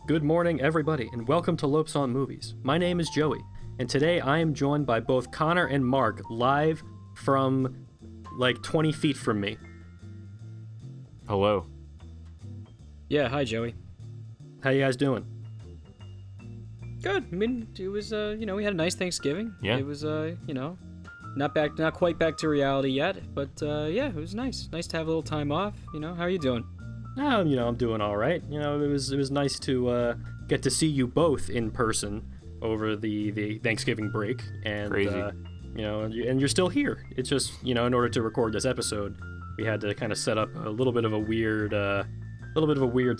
Good morning, everybody, and welcome to Lopes on Movies. My name is Joey, and today I am joined by both Connor and Mark live from like 20 feet from me. Hello. Yeah, hi Joey. How you guys doing? Good. I mean, it was we had a nice Thanksgiving. Yeah. It was not quite back to reality yet, but yeah, it was nice. Nice to have a little time off. How are you doing? I'm doing all right. It was nice to get to see you both in person over the Thanksgiving break, and Crazy. And you're still here. It's just in order to record this episode, we had to kind of set up a little bit of a weird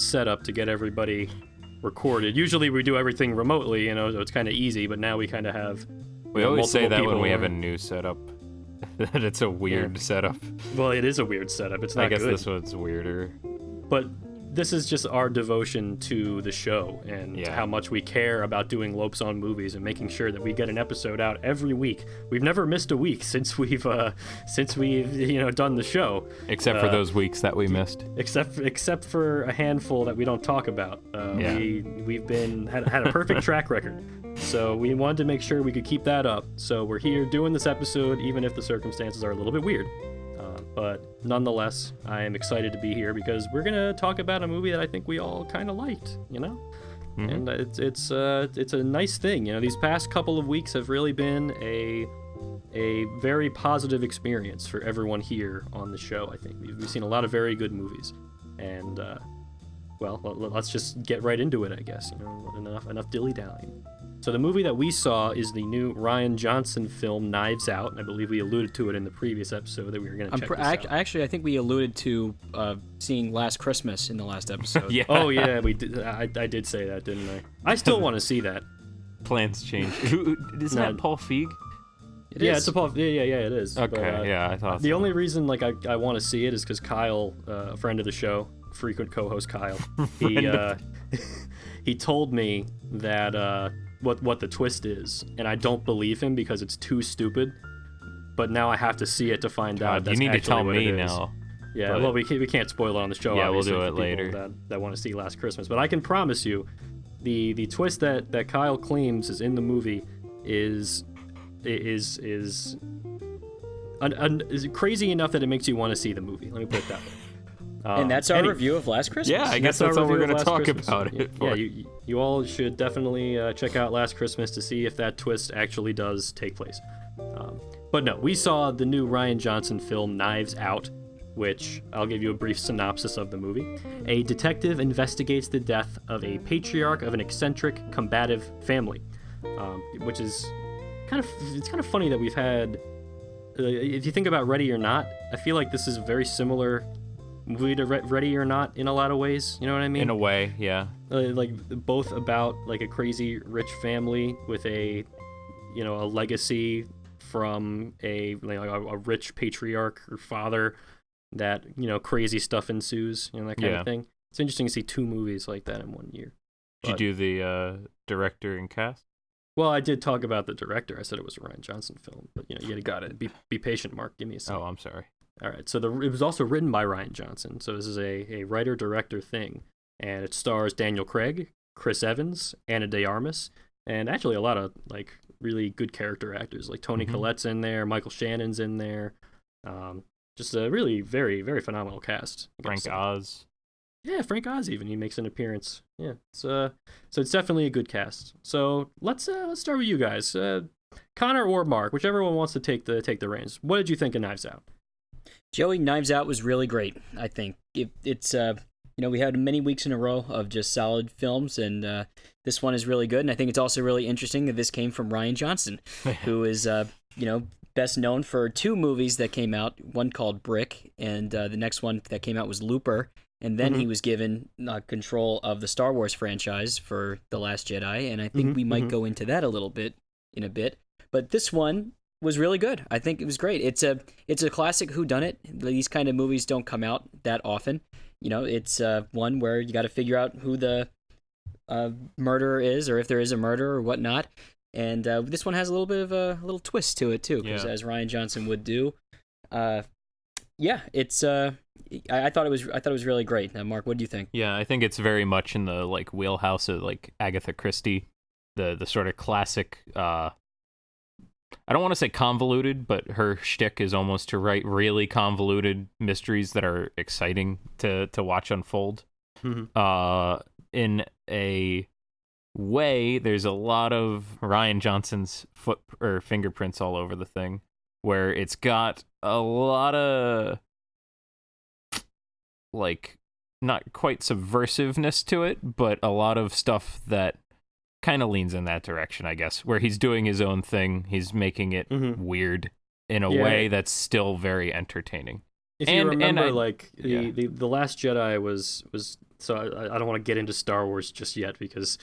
setup to get everybody recorded. Usually we do everything remotely, so it's kind of easy. But now we kind of have. We always say that when we have a over. new setup, that it's a weird setup. Well, it is a weird setup. It's not I guess good. this one's weirder. But this is just our devotion to the show and how much we care about doing Lopes on Movies and making sure that we get an episode out every week. We've never missed a week since we've done the show. Except for those weeks that we missed. Except for a handful that we don't talk about. We've had a perfect track record. So we wanted to make sure we could keep that up. So we're here doing this episode, even if the circumstances are a little bit weird. But nonetheless, I am excited to be here because we're gonna talk about a movie that I think we all kind of liked, Mm-hmm. And it's a nice thing. These past couple of weeks have really been a very positive experience for everyone here on the show. I think we've seen a lot of very good movies, and let's just get right into it. I guess enough dilly dallying. So the movie that we saw is the new Rian Johnson film Knives Out, and I believe we alluded to it in the previous episode that we were going to check this out. Actually, I think we alluded to seeing Last Christmas in the last episode. Yeah. Oh yeah, we did. I did say that, didn't I? I still want to see that. Plans change. Isn't that Paul Feig? It Yeah, is. it's a Paul. Yeah, it is. Okay, But, I thought The so. only reason I want to see it is because Kyle, a friend of the show, frequent co-host Kyle, he told me that what the twist is, and I don't believe him because it's too stupid. But now I have to see it to find out. That's you need to tell what me it is. now. Yeah, but- well, we can't spoil it on the show. Yeah, we'll obviously, do it for people later. That want to see Last Christmas, but I can promise you, the twist that Kyle claims is in the movie is crazy enough that it makes you want to see the movie. Let me put it that way. And that's our review of Last Christmas. Yeah, I guess that's our all we're review going of to Last talk Christmas. about it for. Yeah, you all should definitely check out Last Christmas to see if that twist actually does take place. But no, we saw the new Rian Johnson film Knives Out, which I'll give you a brief synopsis of the movie. A detective investigates the death of a patriarch of an eccentric, combative family, which is kind of funny that we've had. If you think about Ready or Not, I feel like this is a very similar movie to Ready or Not in a lot of ways. You know what I mean? In a way, yeah. Like both about like a crazy rich family with a legacy from a rich patriarch or father that crazy stuff ensues, that kind of thing. It's interesting to see two movies like that in one year. Did you do the director and cast? Well, I did talk about the director. I said it was a Rian Johnson film, but you got it. Be patient, Mark. Give me a second. Oh, I'm sorry. All right. So it was also written by Rian Johnson. So this is a writer-director thing, and it stars Daniel Craig, Chris Evans, Ana de Armas, and actually a lot of like really good character actors. Like Toni Collette's in there, Michael Shannon's in there. Just a really very, very phenomenal cast. Frank Oz. Yeah, Frank Oz even, he makes an appearance. Yeah, so it's definitely a good cast. So let's start with you guys, Connor or Mark, whichever one wants to take the reins. What did you think of Knives Out? Joey, Knives Out was really great. I think it's we had many weeks in a row of just solid films, and this one is really good. And I think it's also really interesting that this came from Rian Johnson, who is best known for two movies that came out. One called Brick, and the next one that came out was Looper. And then he was given control of the Star Wars franchise for The Last Jedi, and I think we might go into that a little bit in a bit. But this one was really good. I think it was great. It's a classic whodunit. These kind of movies don't come out that often. It's one where you got to figure out who the murderer is, or if there is a murder or whatnot. And this one has a little bit of a little twist to it too, because as Rian Johnson would do. It's I thought it was really great. Mark, what do you think? Yeah, I think it's very much in the like wheelhouse of like Agatha Christie, the sort of classic. I don't want to say convoluted, but her shtick is almost to write really convoluted mysteries that are exciting to watch unfold. Mm-hmm. In a way, there's a lot of Rian Johnson's fingerprints all over the thing, where it's got a lot of like not quite subversiveness to it, but a lot of stuff that kind of leans in that direction, I guess, where he's doing his own thing. He's making it weird in a way that's still very entertaining. If you remember, the Last Jedi was so I don't want to get into Star Wars just yet because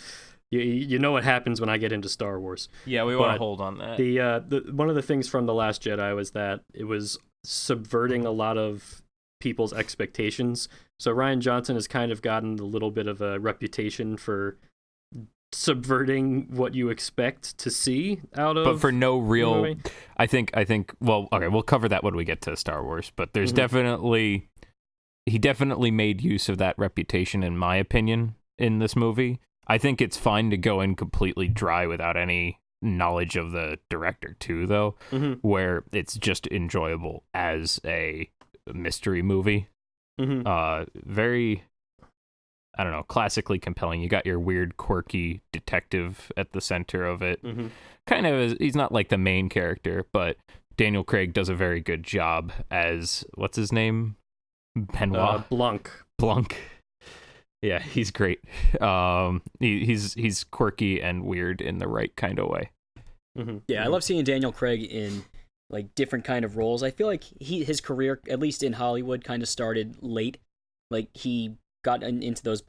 you know what happens when I get into Star Wars. Yeah, we want to hold on that. The one of the things from The Last Jedi was that it was subverting a lot of people's expectations. So Rian Johnson has kind of gotten a little bit of a reputation for subverting what you expect to see out of, but for no real. I think. Well, okay, we'll cover that when we get to Star Wars. But there's he definitely made use of that reputation, in my opinion, in this movie. I think it's fine to go in completely dry without any knowledge of the director too, though, where it's just enjoyable as a mystery movie. Very, I don't know, classically compelling. You got your weird, quirky detective at the center of it. Kind of, he's not like the main character, but Daniel Craig does a very good job as, what's his name? Benoit? Blanc. Yeah, he's great. He's quirky and weird in the right kind of way. Yeah, I love seeing Daniel Craig in like different kind of roles. I feel like his career, at least in Hollywood, kind of started late. Like he got into those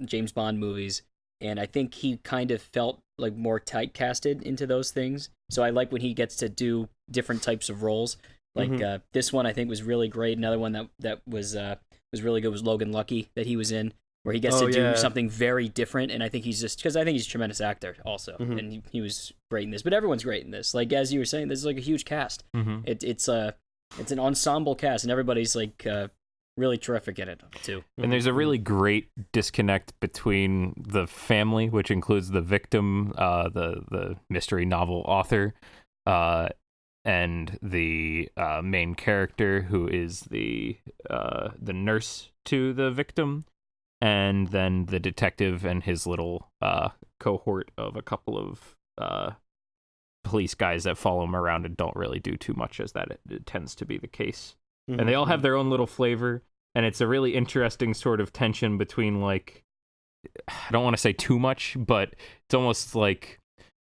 James Bond movies, and I think he kind of felt like more typecasted into those things. So I like when he gets to do different types of roles. Like this one, I think was really great. Another one that was really good was Logan Lucky that he was in, where he gets to do something very different. And I think he's just because I think he's a tremendous actor also, and he was great in this. But everyone's great in this. Like as you were saying, this is like a huge cast. It's an ensemble cast, and everybody's like really terrific in it too. And there's a really great disconnect between the family, which includes the victim, the mystery novel author, and the main character, who is the nurse to the victim, and then the detective and his little cohort of a couple of police guys that follow him around and don't really do too much, as that it tends to be the case. And they all have their own little flavor, and it's a really interesting sort of tension between, like, I don't want to say too much, but it's almost like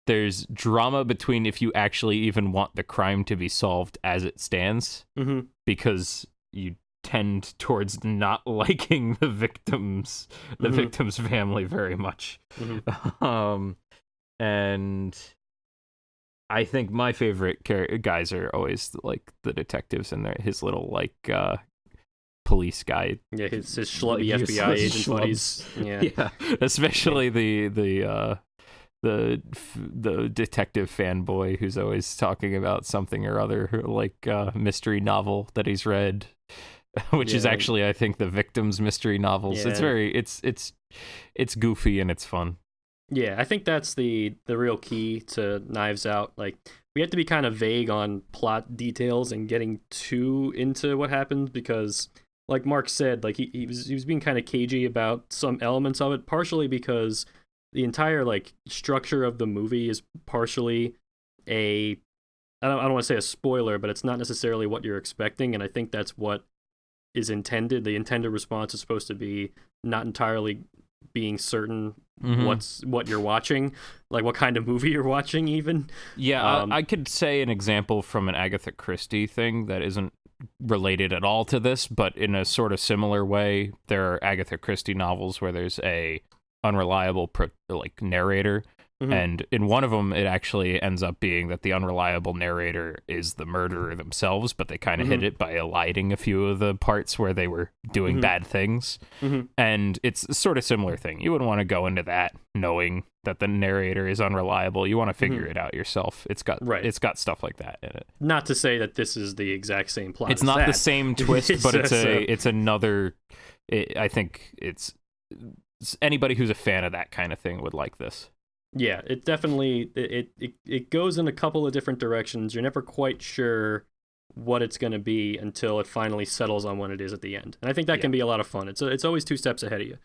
there's drama between if you actually even want the crime to be solved as it stands, because you tend towards not liking the victim's family very much. And I think my favorite guys are always like the detectives and his little like police guy. Yeah, his schlubby FBI agent buddies. Yeah, especially the detective fanboy who's always talking about something or other, like mystery novel that he's read, which is actually, I think, the victim's mystery novels. It's it's goofy and it's fun. Yeah, I think that's the real key to Knives Out. Like, we have to be kind of vague on plot details and getting too into what happens, because, like Mark said, like he was being kind of cagey about some elements of it, partially because the entire like structure of the movie is partially I don't want to say a spoiler, but it's not necessarily what you're expecting, and I think that's what is intended. The intended response is supposed to be not entirely being certain what you're watching, like what kind of movie you're watching even. I could say an example from an Agatha Christie thing that isn't related at all to this, but in a sort of similar way. There are Agatha Christie novels where there's a unreliable narrator And in one of them, it actually ends up being that the unreliable narrator is the murderer themselves, but they kind of hid it by eliding a few of the parts where they were doing bad things. And it's a sort of similar thing. You wouldn't want to go into that knowing that the narrator is unreliable. You want to figure it out yourself. It's got stuff like that in it. Not to say that this is the exact same plot. It's not the same twist, but it's another. I think it's anybody who's a fan of that kind of thing would like this. Yeah, it definitely it goes in a couple of different directions. You're never quite sure what it's going to be until it finally settles on what it is at the end. And I think that can be a lot of fun. It's always 2 steps ahead of you,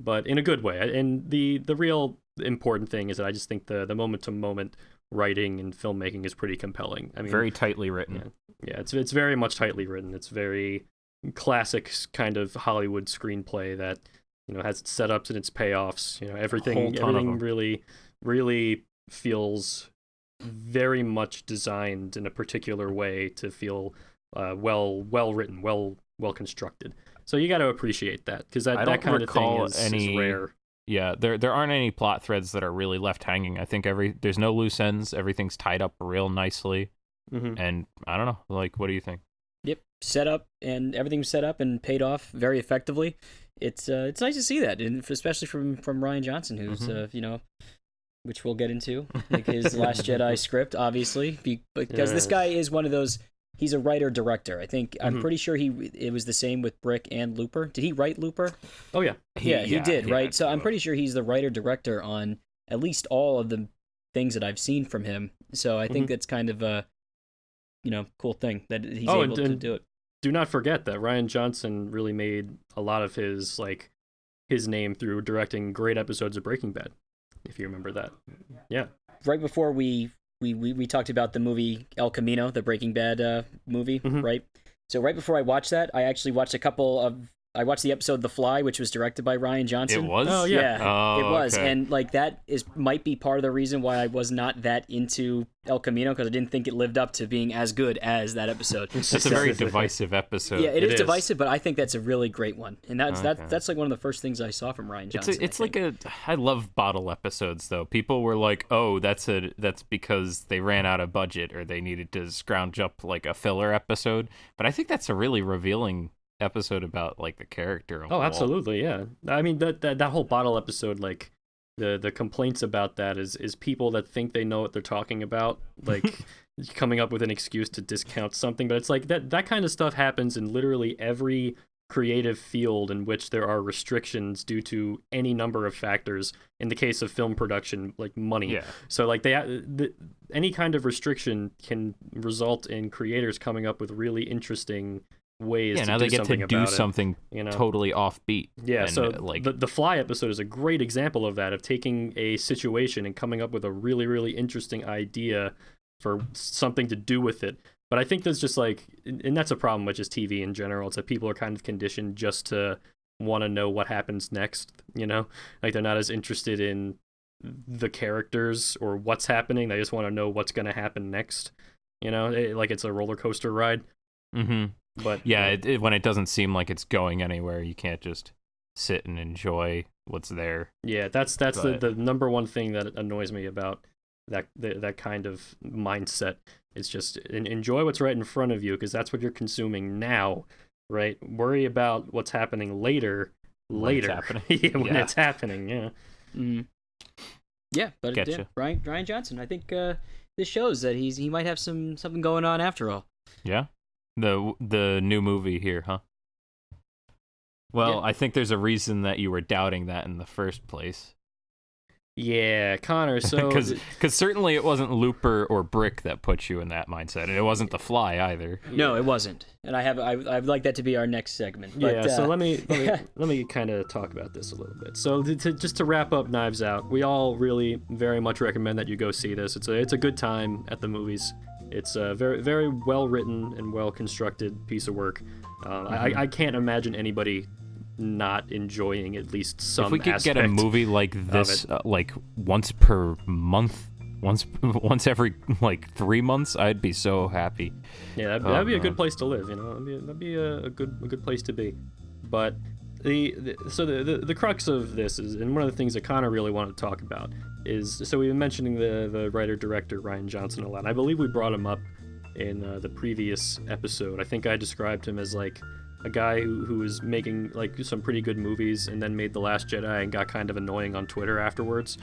but in a good way. And the real important thing is that I just think the moment to moment writing and filmmaking is pretty compelling. I mean, very tightly written. Yeah, it's very much tightly written. It's very classic kind of Hollywood screenplay that, you know, has its setups and its payoffs. You know, everything really feels very much designed in a particular way to feel well written, well constructed. So you got to appreciate that, because that kind of thing is rare. Yeah, there aren't any plot threads that are really left hanging. I think there's no loose ends. Everything's tied up real nicely. And I don't know, like, what do you think? Yep, set up, and everything's set up and paid off very effectively. It's nice to see that, and especially from Rian Johnson, who's you know, which we'll get into, like his Last Jedi script, obviously, because this guy is one of those. He's a writer-director. I think I'm pretty sure it was the same with Brick and Looper. Did he write Looper? Oh yeah, he did, right? So I'm pretty sure he's the writer-director on at least all of the things that I've seen from him. So I think that's kind of a, you know, cool thing that he's able to do it. Do not forget that Rian Johnson really made a lot of his name through directing great episodes of Breaking Bad, if you remember that. Yeah. Right before we talked about the movie El Camino, the Breaking Bad movie, right? So right before I watched that, I actually watched I watched the episode The Fly, which was directed by Rian Johnson. It was? Oh, yeah. It was. Okay. And like that might be part of the reason why I was not that into El Camino, because I didn't think it lived up to being as good as that episode. It's a very divisive episode. Yeah, it is divisive, but I think that's a really great one. And that's like one of the first things I saw from Rian Johnson. It's like I love bottle episodes though. People were like, "Oh, that's because they ran out of budget or they needed to scrounge up like a filler episode." But I think that's a really revealing episode about like the character. Oh, absolutely, yeah. I mean that whole bottle episode, like the complaints about that is people that think they know what they're talking about, like coming up with an excuse to discount something. But it's like that kind of stuff happens in literally every creative field in which there are restrictions due to any number of factors. In the case of film production, like money. Yeah. So like any kind of restriction can result in creators coming up with really interesting ways now they get to do something totally offbeat. Yeah, and, so like the Fly episode is a great example of that, of taking a situation and coming up with a really, really interesting idea for something to do with it. But I think there's just like, and that's a problem with just TV in general, it's that people are kind of conditioned just to want to know what happens next, you know? Like they're not as interested in the characters or what's happening, they just want to know what's going to happen next, you know? Like it's a roller coaster ride. But yeah, when it doesn't seem like it's going anywhere, you can't just sit and enjoy what's there. Yeah, that's the number one thing that annoys me about that kind of mindset. It's just enjoy what's right in front of you, because that's what you're consuming now, right? Worry about what's happening later. When it's happening. When it's happening, yeah. Yeah, but Rian Johnson, I think this shows that he might have something going on after all. Yeah. The new movie here, huh? Well, yeah. I think there's a reason that you were doubting that in the first place. Yeah, Connor, so... Because certainly it wasn't Looper or Brick that put you in that mindset, and it wasn't The Fly either. No, it wasn't. And I'd like that to be our next segment. But, yeah, so let me kind of talk about this a little bit. So just to wrap up Knives Out, we all really very much recommend that you go see this. It's a good time at the movies. It's a very, very well written and well constructed piece of work. I can't imagine anybody not enjoying at least some aspect. If we could get a movie like this, like once per month, once every like 3 months, I'd be so happy. Yeah, that'd be a good place to live. You know, that'd be a good place to be. But the crux of this is, and one of the things that Connor really wanted to talk about is, so we've been mentioning the writer-director Rian Johnson a lot. I believe we brought him up in the previous episode. I think I described him as like a guy who was making like some pretty good movies and then made The Last Jedi and got kind of annoying on Twitter afterwards,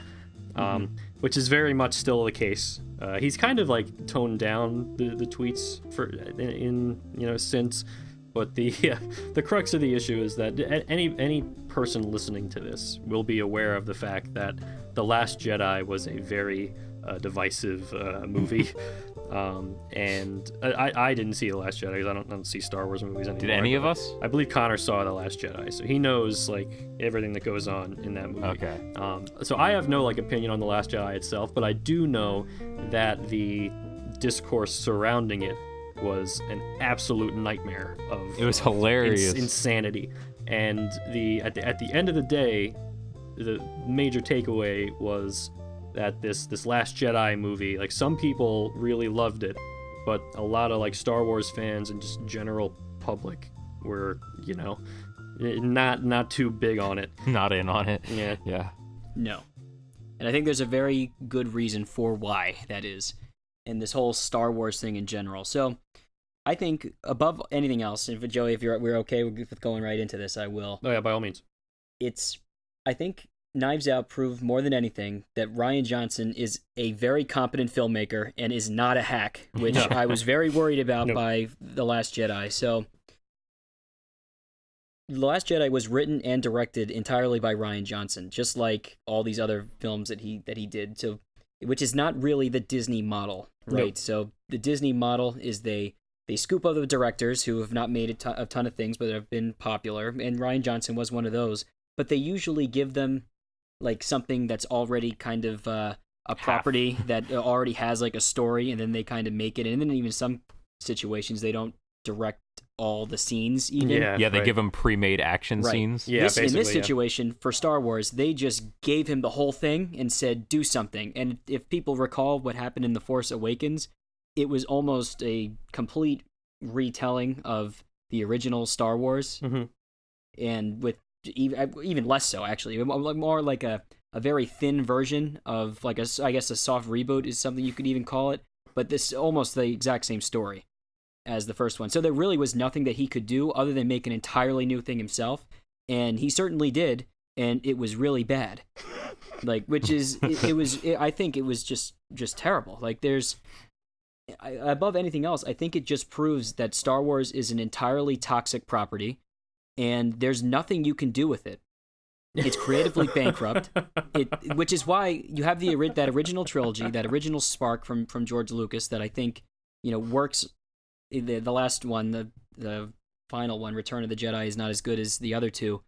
which is very much still the case. He's kind of like toned down the tweets in since. But the crux of the issue is that any person listening to this will be aware of the fact that The Last Jedi was a very divisive movie. And I didn't see The Last Jedi because I don't see Star Wars movies anymore. Did any of us? I believe Connor saw The Last Jedi, so he knows like everything that goes on in that movie. Okay. So I have no like opinion on The Last Jedi itself, but I do know that the discourse surrounding it was an absolute nightmare of it was hilarious insanity. And at the end of the day, the major takeaway was that this Last Jedi movie, like, some people really loved it, but a lot of like Star Wars fans and just general public were not too big on it. Not in on it. Yeah. No. And I think there's a very good reason for why that is, and this whole Star Wars thing in general. So I think above anything else, and Joey, if we're okay with going right into this, I will. Oh yeah, by all means. I think Knives Out proved more than anything that Rian Johnson is a very competent filmmaker and is not a hack, which I was very worried about by The Last Jedi. So The Last Jedi was written and directed entirely by Rian Johnson, just like all these other films that he did. So, which is not really the Disney model, right? Nope. So the Disney model is they scoop other directors who have not made a ton of things but have been popular, and Rian Johnson was one of those. But they usually give them like something that's already kind of a property that already has like a story, and then they kind of make it. And then even some situations they don't direct all the scenes even. Yeah, they give him pre-made action scenes. Yeah, in this situation for Star Wars, they just gave him the whole thing and said, do something. And if people recall what happened in The Force Awakens, it was almost a complete retelling of the original Star Wars, and with even less so, actually. More like a very thin version of, like, I guess a soft reboot is something you could even call it, but this almost the exact same story as the first one. So there really was nothing that he could do other than make an entirely new thing himself, and he certainly did, and it was really bad. Like, which is, I think it was just terrible. Like, above anything else, I think it just proves that Star Wars is an entirely toxic property, and there's nothing you can do with it. It's creatively bankrupt, which is why you have that original trilogy, that original spark from George Lucas that I think works. The last one, the final one, Return of the Jedi, is not as good as the other two.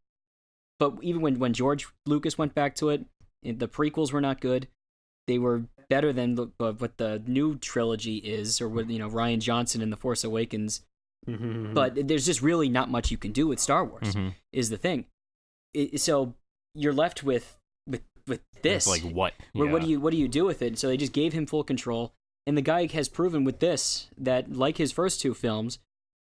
But even when George Lucas went back to it, the prequels were not good. They were better than what the new trilogy is, or what Rian Johnson in The Force Awakens. But there's just really not much you can do with Star Wars, is the thing. So you're left with this. Like what? What do you do with it? So they just gave him full control, and the guy has proven with this that, like his first two films,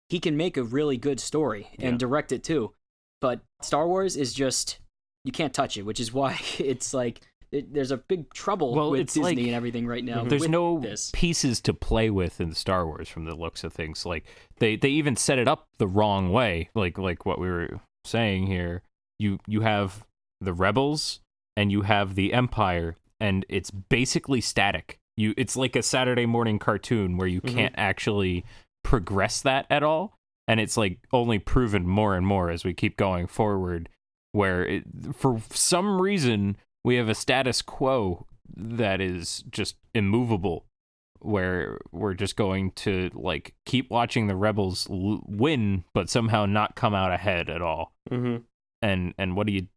he can make a really good story and direct it too. But Star Wars is just, you can't touch it, which is why it's like there's a big trouble with Disney and everything right now. There's no pieces to play with in Star Wars from the looks of things. Like they even set it up the wrong way. Like what we were saying here. You have the Rebels and you have the Empire, and it's basically static. It's like a Saturday morning cartoon where you can't actually progress that at all, and it's like only proven more and more as we keep going forward, where for some reason we have a status quo that is just immovable, where we're just going to like keep watching the Rebels win but somehow not come out ahead at all. And what do you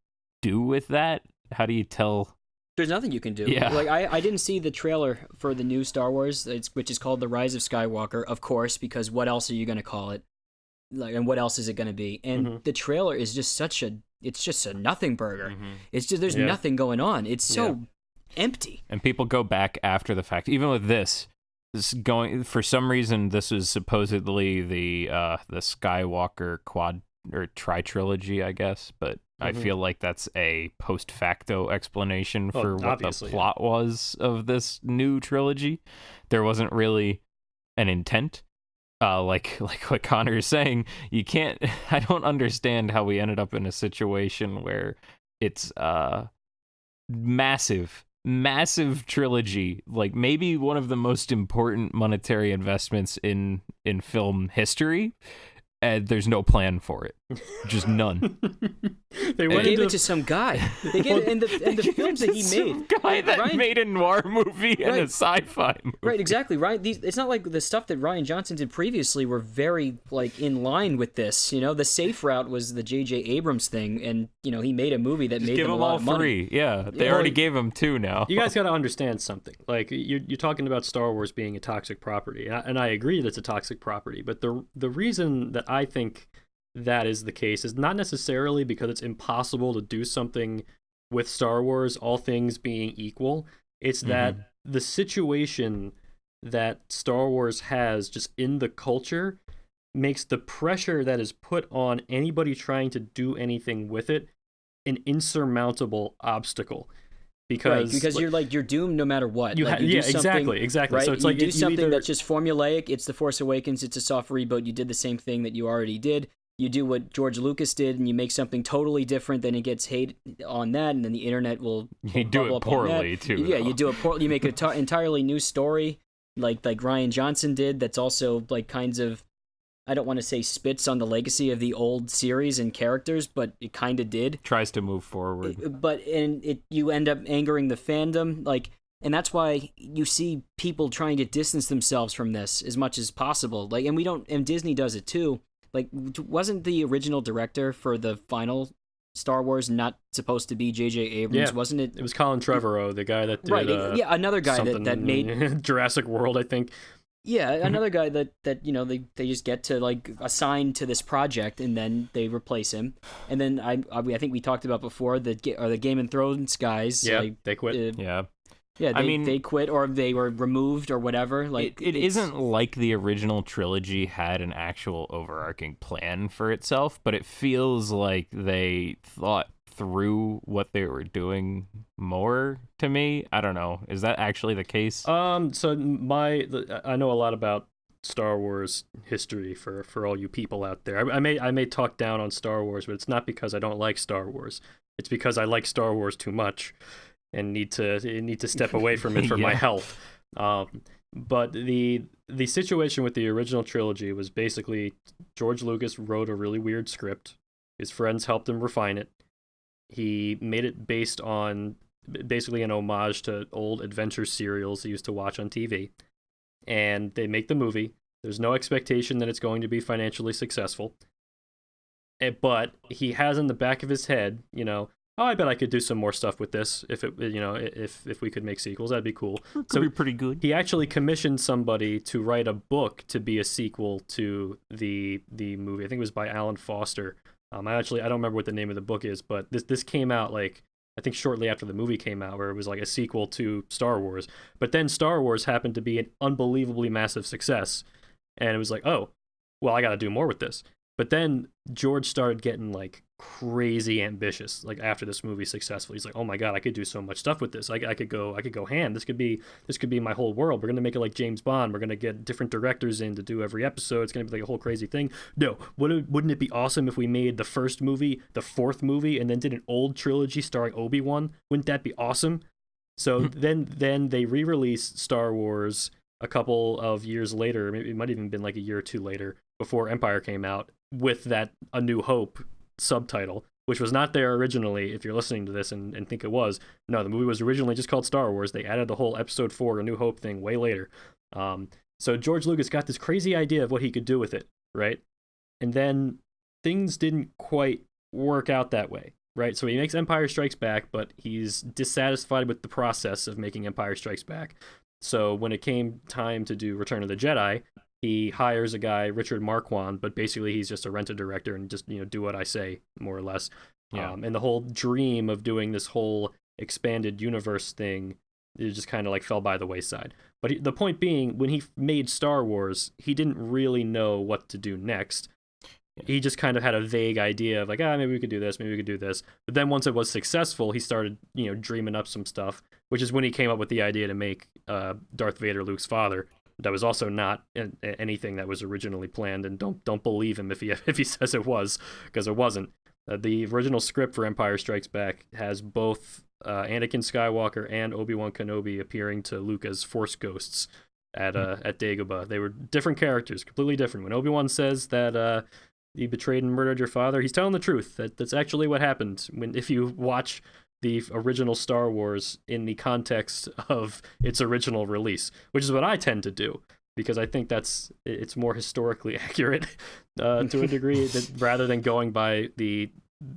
do with that? How do you tell? There's nothing you can do. Yeah. Like I didn't see the trailer for the new Star Wars, which is called The Rise of Skywalker, of course, because what else are you going to call it? Like, and what else is it going to be? And the trailer is just it's just a nothing burger. It's just, there's nothing going on. It's so empty. And people go back after the fact. Even with this going, for some reason, this is supposedly the Skywalker or trilogy, I guess, but I feel like that's a post facto explanation for what the plot was of this new trilogy. There wasn't really an intent. Like what Connor is saying, you can't. I don't understand how we ended up in a situation where it's massive trilogy, like maybe one of the most important monetary investments in film history, and there's no plan for it, just none. They gave it to some guy. They gave it in the films that he made. Some guy that made a noir movie and a sci-fi movie. Right, exactly. Right. It's not like the stuff that Rian Johnson did previously were very like in line with this. You know, the safe route was the J.J. Abrams thing, and you know he made a movie that made them a lot of money. Give them all 3. Yeah, they already gave him 2 now. You guys got to understand something. Like you're talking about Star Wars being a toxic property, and I agree that it's a toxic property. But the reason that I think that is the case is not necessarily because it's impossible to do something with Star Wars, all things being equal. It's that the situation that Star Wars has just in the culture makes the pressure that is put on anybody trying to do anything with it an insurmountable obstacle. Because you're doomed no matter what. Exactly. Right? So it's you do something that's just formulaic. It's The Force Awakens. It's a soft reboot. You did the same thing that you already did. You do what George Lucas did, and you make something totally different. Then it gets hate on that, and then the internet will. You do it poorly too. Yeah, you do it poorly. You make an entirely new story, like Rian Johnson did. That's also like kinds of. I don't want to say spits on the legacy of the old series and characters, but it kind of did. Tries to move forward. You end up angering the fandom, and that's why you see people trying to distance themselves from this as much as possible. And Disney does it too. Like, wasn't the original director for the final Star Wars not supposed to be J.J. Abrams? Yeah, wasn't it? It was Colin Trevorrow, the guy that did another guy that made Jurassic World, I think. Yeah, another guy that they just get to like assign to this project, and then they replace him. And then I think we talked about before the Game of Thrones guys. Yeah, they quit. They quit or they were removed or whatever. Like it isn't like the original trilogy had an actual overarching plan for itself, but it feels like they thought through what they were doing more to me. I don't know. Is that actually the case? So I know a lot about Star Wars history for all you people out there. I may talk down on Star Wars, but it's not because I don't like Star Wars. It's because I like Star Wars too much and need to step away from it for my health. But the situation with the original trilogy was basically George Lucas wrote a really weird script. His friends helped him refine it. He made it based on basically an homage to old adventure serials he used to watch on TV. And they make the movie. There's no expectation that it's going to be financially successful. But he has in the back of his head, I bet I could do some more stuff with this if we could make sequels. That'd be cool. It could be pretty good. He actually commissioned somebody to write a book to be a sequel to the movie. I think it was by Alan Foster. I don't remember what the name of the book is, but this came out I think shortly after the movie came out, where it was like a sequel to Star Wars. But then Star Wars happened to be an unbelievably massive success, and it was like, oh, well, I got to do more with this. But then George started getting crazy ambitious after this movie successful. He's like, oh my god, I could do so much stuff with this. I could go ham. This could be my whole world. We're gonna make it like James Bond. We're gonna get different directors in to do every episode. It's gonna be like a whole crazy thing. No, wouldn't it be awesome if we made the first movie the fourth movie and then did an old trilogy starring Obi-Wan? Wouldn't that be awesome? So then they re-released Star Wars a couple of years later. Maybe it might have even been like a year or two later, before Empire came out, with that A New Hope subtitle, which was not there originally. If you're listening to this and think it was, no, the movie was originally just called Star Wars. They added the whole Episode 4 A New Hope thing way later. So George Lucas got this crazy idea of what he could do with it, right? And then things didn't quite work out that way, right? So he makes Empire Strikes Back, but he's dissatisfied with the process of making Empire Strikes Back. So when it came time to do Return of the Jedi, he hires a guy, Richard Marquand, but basically he's just a rent-a director and just, do what I say, more or less. Yeah. And the whole dream of doing this whole expanded universe thing, it just kind of fell by the wayside. But the point being, when he made Star Wars, he didn't really know what to do next. he just kind of had a vague idea of like, maybe we could do this, maybe we could do this. But then once it was successful, he started, dreaming up some stuff, which is when he came up with the idea to make Darth Vader Luke's father. That was also not anything that was originally planned, and don't believe him if he says it was, because it wasn't. The original script for Empire Strikes Back has both Anakin Skywalker and Obi-Wan Kenobi appearing to Luke as Force ghosts at Dagobah. They were different characters, completely different. When Obi-Wan says that he betrayed and murdered your father, he's telling the truth. That's actually what happened. If you watch the original Star Wars in the context of its original release, which is what I tend to do, because I think it's more historically accurate to a degree, rather than going by the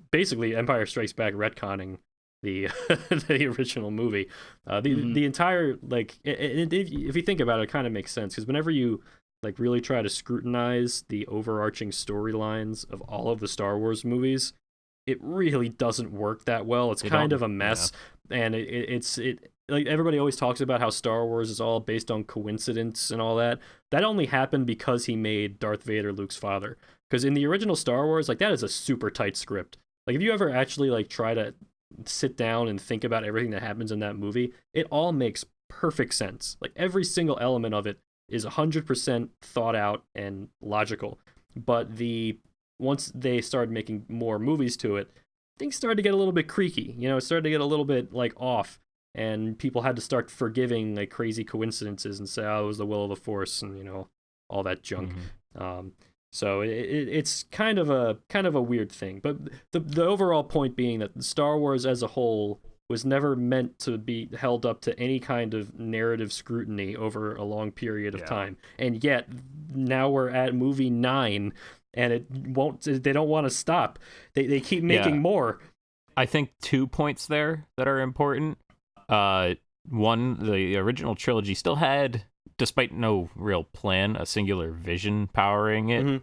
basically Empire Strikes Back retconning the the original movie. The entire, like, if you think about it, it kind of makes sense, because whenever you like really try to scrutinize the overarching storylines of all of the Star Wars movies, it really doesn't work that well. It's kind of a mess, and it's like everybody always talks about how Star Wars is all based on coincidence and all that. That only happened because he made Darth Vader Luke's father. Because in the original Star Wars, like, that is a super tight script. Like, if you ever actually like try to sit down and think about everything that happens in that movie, it all makes perfect sense. Like, every single element of it is 100% thought out and logical. But once they started making more movies to it, things started to get a little bit creaky. It started to get a little bit like off, and people had to start forgiving like crazy coincidences and say, "Oh, it was the will of the Force," and all that junk. So it's kind of a weird thing. But the overall point being that Star Wars as a whole was never meant to be held up to any kind of narrative scrutiny over a long period of time. And yet now we're at movie 9, and they don't want to stop. They keep making more. I think 2 points there that are important. One, the original trilogy still had, despite no real plan, a singular vision powering it,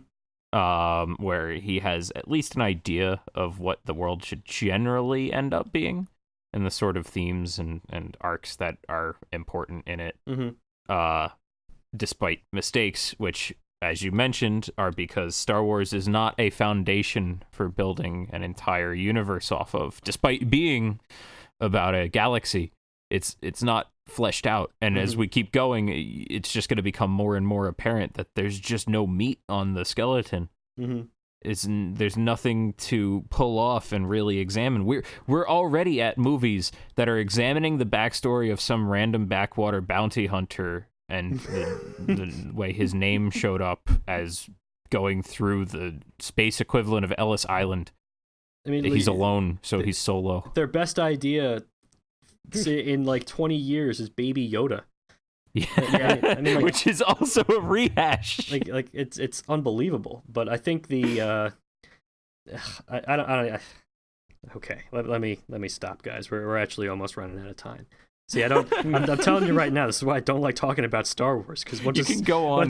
where he has at least an idea of what the world should generally end up being, and the sort of themes and arcs that are important in it, despite mistakes, which, as you mentioned, are because Star Wars is not a foundation for building an entire universe off of. Despite being about a galaxy, it's not fleshed out. And as we keep going, it's just going to become more and more apparent that there's just no meat on the skeleton. There's nothing to pull off and really examine. We're already at movies that are examining the backstory of some random backwater bounty hunter and the way his name showed up as going through the space equivalent of Ellis Island. I mean, he's alone, so he's solo. Their best idea in like 20 years is Baby Yoda. Yeah, I mean, like, which is also a rehash. Like it's unbelievable. But I think the I don't. Okay, let me stop, guys. We're actually almost running out of time. See, I'm telling you right now, this is why I don't like talking about Star Wars, because once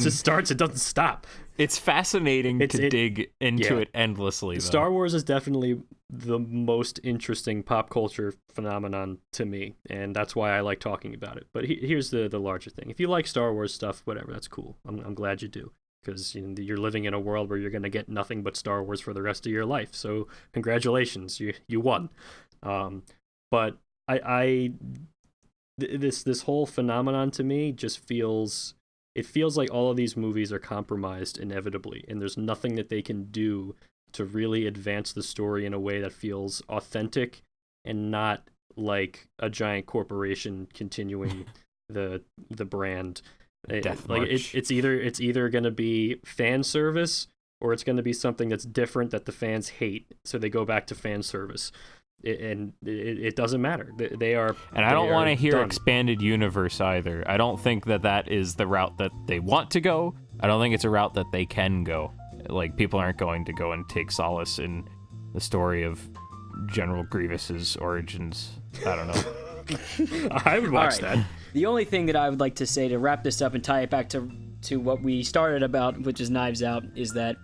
it starts, it doesn't stop. It's fascinating to dig into it endlessly, though. Star Wars is definitely the most interesting pop culture phenomenon to me, and that's why I like talking about it. But here's the larger thing. If you like Star Wars stuff, whatever, that's cool. I'm glad you do, because you're living in a world where you're going to get nothing but Star Wars for the rest of your life. So congratulations, you won. But this whole phenomenon to me just feels like all of these movies are compromised inevitably, and there's nothing that they can do to really advance the story in a way that feels authentic and not like a giant corporation continuing the brand. It's either going to be fan service, or it's going to be something that's different that the fans hate, so they go back to fan service. It doesn't matter. They are, and I don't want to hear done. Expanded universe either. I don't think that is the route that they want to go. I don't think it's a route that they can go. Like, people aren't going to go and take solace in the story of General Grievous's origins. I don't know. I would watch that. The only thing that I would like to say to wrap this up and tie it back to what we started about, which is Knives Out, is that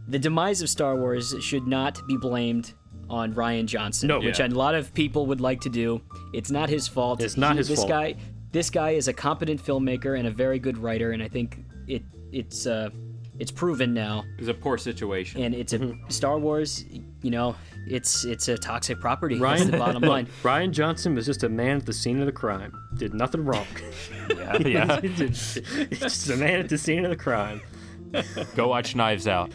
the demise of Star Wars should not be blamed on Rian Johnson, which a lot of people would like to do. It's not his fault. It's not his fault. This guy is a competent filmmaker and a very good writer, and I think it's it's proven now, It's a poor situation. and it's a Star Wars. It's a toxic property. That's the bottom line. Rian Johnson was just a man at the scene of the crime. Did nothing wrong. Yeah. He's just a man at the scene of the crime. Go watch Knives Out.